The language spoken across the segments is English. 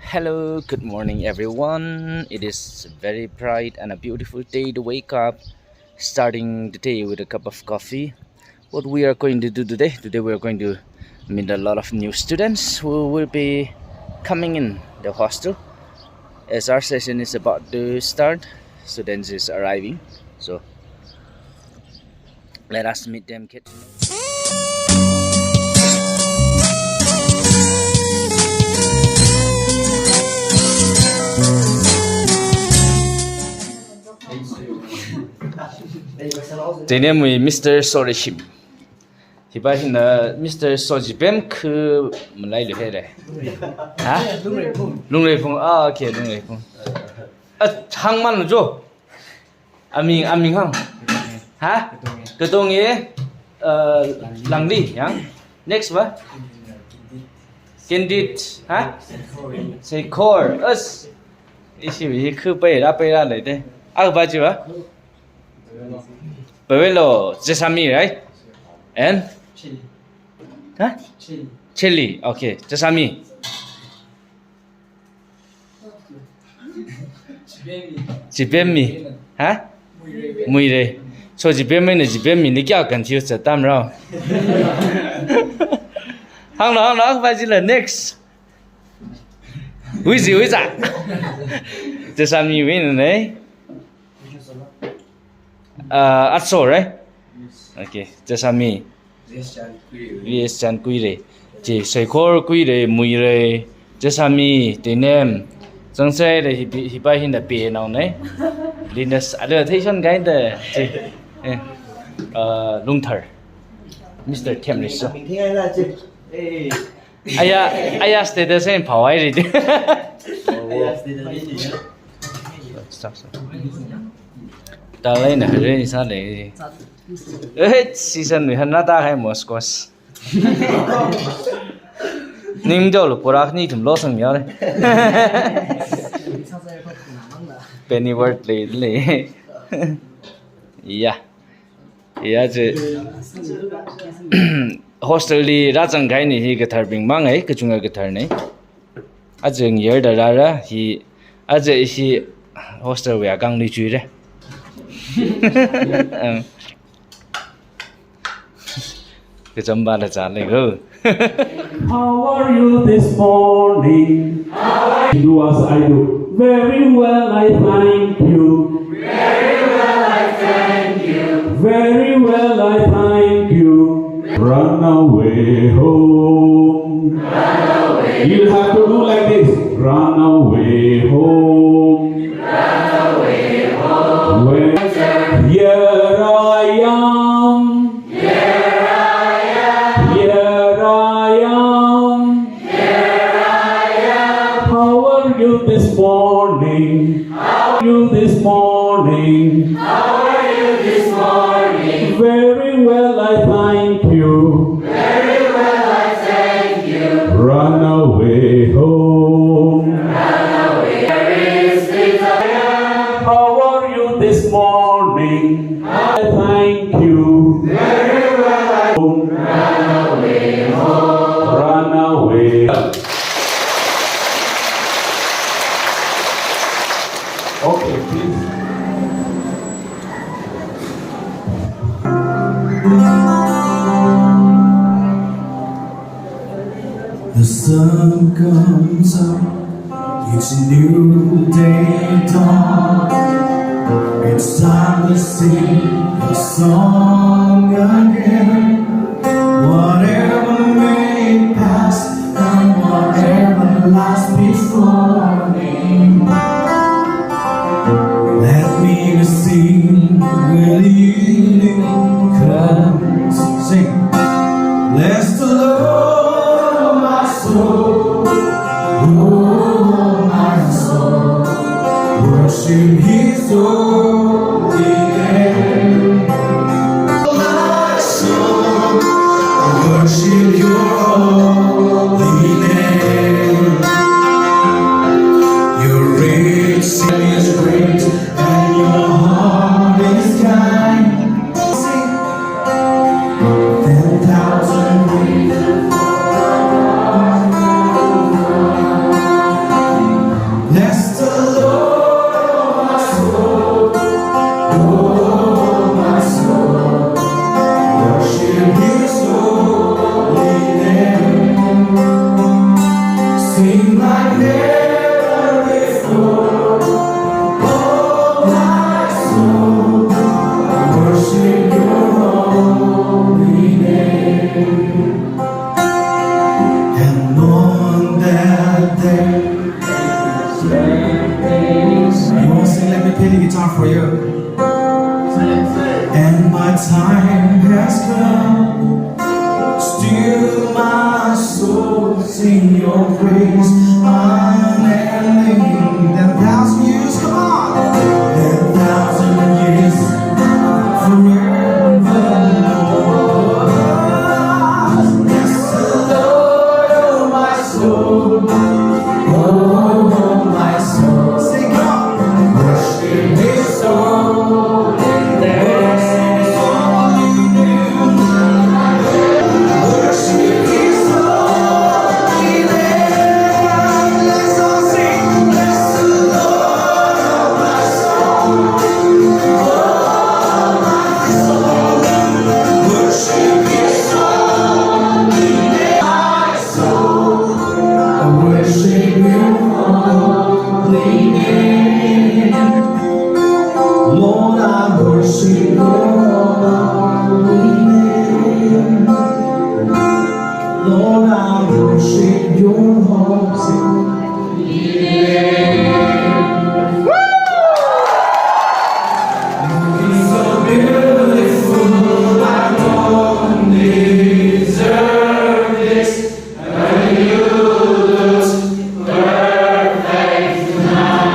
Hello, good morning everyone. It is very bright and a beautiful day to wake up, starting the day with a cup of coffee. What we are going to do today we are going to meet a lot of new students who will be coming in the hostel. As our session is about to start, students is arriving. So let us meet them, kids. Today name we Mr. Sorishim. Thì bây giờ Mr. Sorishim cứ mình lấy được hết rồi. Hả? Lung Lệ Phong. À, ok, Lung Lệ Phong. Hang man rồi chứ? Amin hang. Hả? Cái tông nghe Lang đi, nhang. Next what? Candid, hả? Say core. Us. Ý gì cứ bay ra lại đây. À, bao nhiêu á? Pavelo, sesame, right? And? Chili. Huh? Chili, okay. Sesame. Jibemi. Huh? Muire. So jibemi là jibemi,你叫confused tam rồi. Hang nó, phải là next. Quý gì? Sesame win đấy. Atso, right? Okay, sesame. Yes, chan quy re. Chỉ sợi khô quy re, mùi re, sesame, tên em. Trong xe thì hi bay hin đã bể nào đấy. Linus, ada thấy son cái đó. Chỉ, lung thở. Mr. Camrys. Mình thấy ai là chị? Aya status em phao ai rồi. Stop. Ta lấy nè, rồi sao để? Season 1 na ta hay Moscow. Nim cho lúc qua ni thùng lót sang nhau đấy. Penny word lấy. Yeah chứ. Hostel đi ra chẳng cái này thì cái thằng bình mang ấy, cái chung cái thằng này. À chứ nhiều đời ra thì à chứ thì hostel về gang đi chơi đấy. Cái chấm ba là trả lời cơ. How are you this morning? Do as I do. Very well, I thank you. Very well, I thank you. Very well, I thank you. Run away home. Run away. You have to do like this. Run away home. Run away home. When here I am. Here I am. Here I am. Here I am. How are you this morning? How are you this morning? How are you this morning? Very well, I thank you. Very well, I thank you. Run away home. Run away. Where is the fire? How are you this morning? I thank you. Very well, I run away home. Run away. Okay, please. The sun comes up, it's a new day dawn. It's time to sing a song again. Whatever may pass and whatever lies before me, let me sing when the evening comes. Sing. Bless the Lord, my soul. Oh, my soul. Worship His holy name. My soul. Worship Sing like never before. Oh, my soul, worship your holy name. And on that day, you won't sing, let me play the guitar for you. And my time has come. Still my soul sing your praise. Unending 10,000 years, come on. 10,000 years forevermore. Yes, the Lord, oh my soul, oh my soul. Sing on, worship His soul. Worship His holy name. Worship His holy name. Let's all sing. Bless the Lord, oh my soul, oh my soul. Worship His holy name. My soul, worship Your holy name. Lord, I worship Your holy name. Lord, I worship Your holy name. You're so beautiful, I don't deserve this, but You look perfect tonight.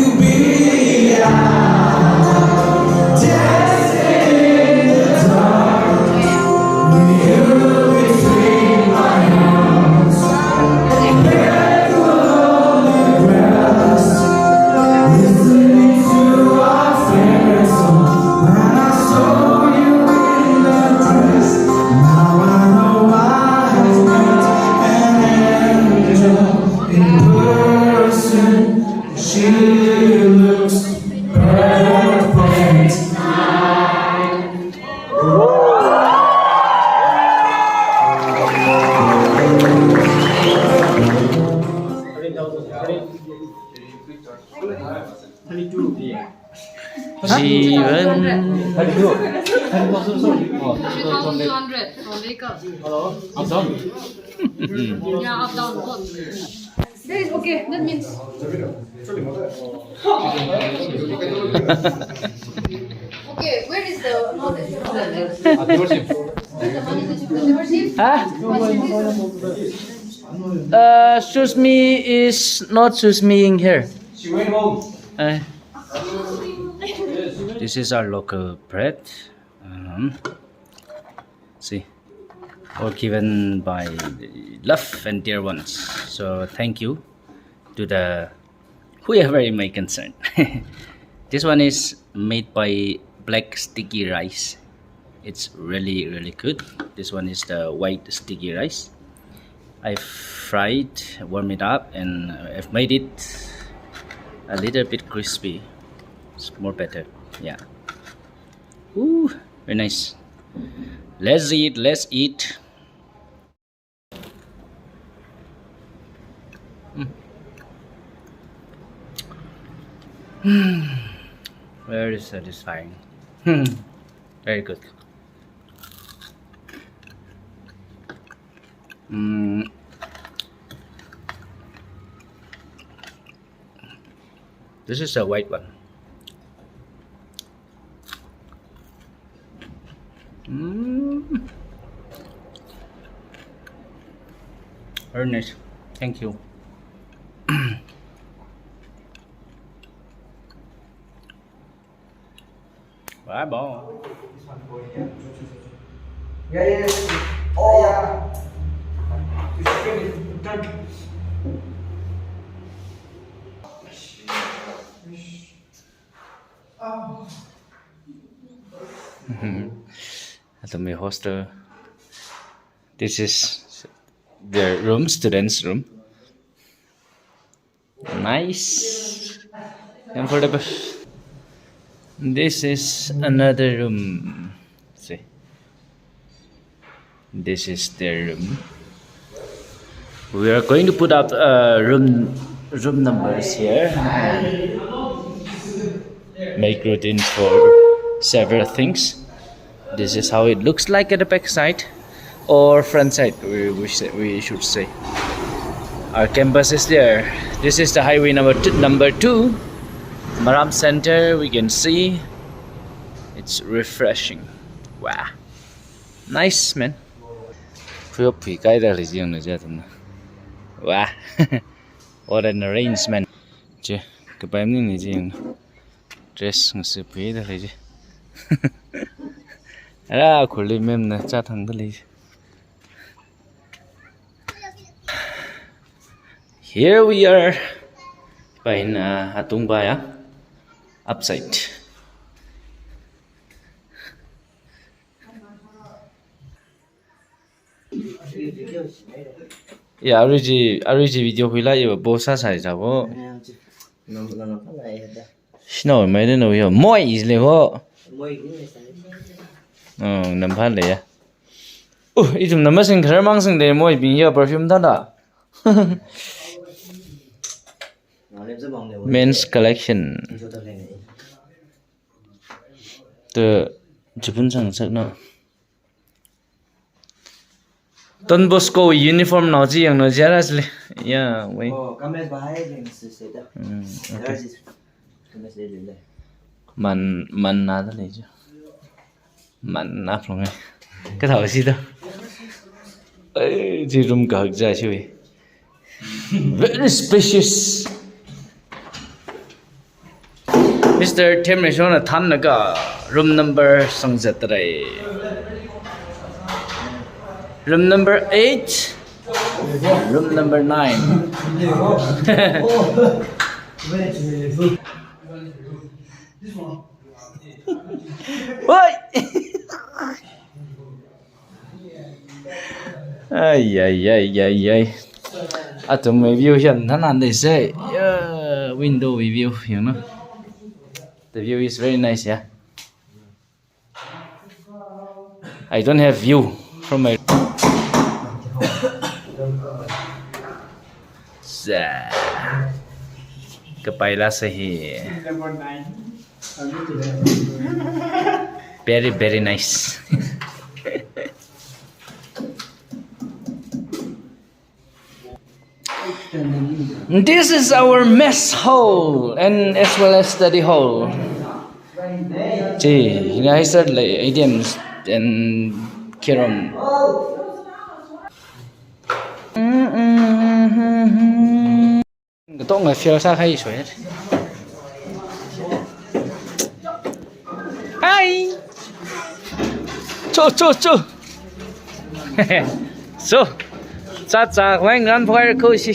Baby, I'm dancing in the dark, with You between my arms, barefoot on the grass, listening to our favorite song. When I saw You in that dress, now I know I met an angel in person. She looks perfect. Jeevan. 200 for makeup. Up down. Yeah, up down both. That is okay. That means okay. Where is the knowledge? Susmi is not Susmiing here. She went home. This is our local bread. See, all given by the love and dear ones. So thank you to the whoever it may concern. This one is made by black sticky rice. It's really good. This one is the white sticky rice. I've fried, warmed it up, and I've made it a little bit crispy. It's more better. Yeah. Ooh, very nice. Let's eat. Let's eat. Very satisfying. Very good. This is a white one. Very nice. Thank you. Bye bye. Yeah. Oh, yeah. At my hostel. This is the room, students' room. Nice. Comfortable. This is another room. See, this is their room. We are going to put up room numbers here and make routines for several things. This is how it looks like at the back side or front side. We should say. Our campus is there. This is the highway number 2. Maram Center. We can see it's refreshing. Wow, nice man. Wow, what an arrangement. Che, cái ni ni gì dress ng sự phí đó lấy chứ. Ra khổ lên mềm nè, cha thằng cái lấy. Here we are. Bain atung baya upside. Yeah, ariji video hula yo bosa sai jabo. Snow mấy đứa nào hiểu mỏi gì ho. Nằm phát lấy à. Ít chúng nằm sinh khởi mang sinh để mỏi bình hiệu perfume đó đã. Men's collection. The Japan sang sắc nó. donbosco uniform nào gì nó giá ra gì? Yeah, wait. Man nào đó lấy chứ. Man áp luôn ấy. Cái thảo gì đó. Ấy, chỉ room cả ra chứ. Very spacious. Mr. Temreshona Thankyou room number Sangzatray. Room number 8. Room number 9. Oi! Ay. Atom review hiện thân hẳn để say. Window review, you know. The view is very nice, yeah. I don't have view from my. Kapayla sahi. Very nice. This is our mess hall and as well as study hall. Gee, I said like idioms and Kiram. Don't I feel so high sweat. Hi. Cho. So. Cha hoang ran phoi ko si.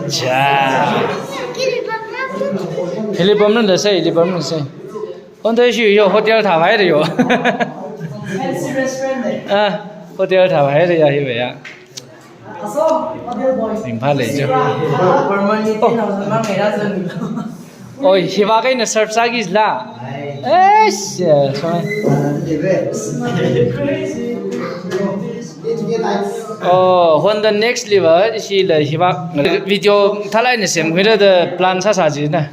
Cha. Helipom nó là say, helipom nó say. Hôm nay chỉ có hotel thảo hải rồi. Fancy restaurant đấy. Hotel thảo hải rồi như vậy ạ. Mình phát lấy chứ. Ôi, hi ba cái nó serve sagis la. Yes, sorry. When the next level she the hi ba video thalai ne sem khira the plan sa ji na.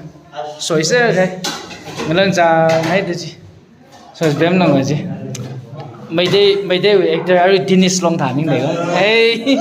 Soi se cái. Ngelang cha hai de ji. So bem nang ji. Mấy day actor are Dennis long thả mình đấy. Hey.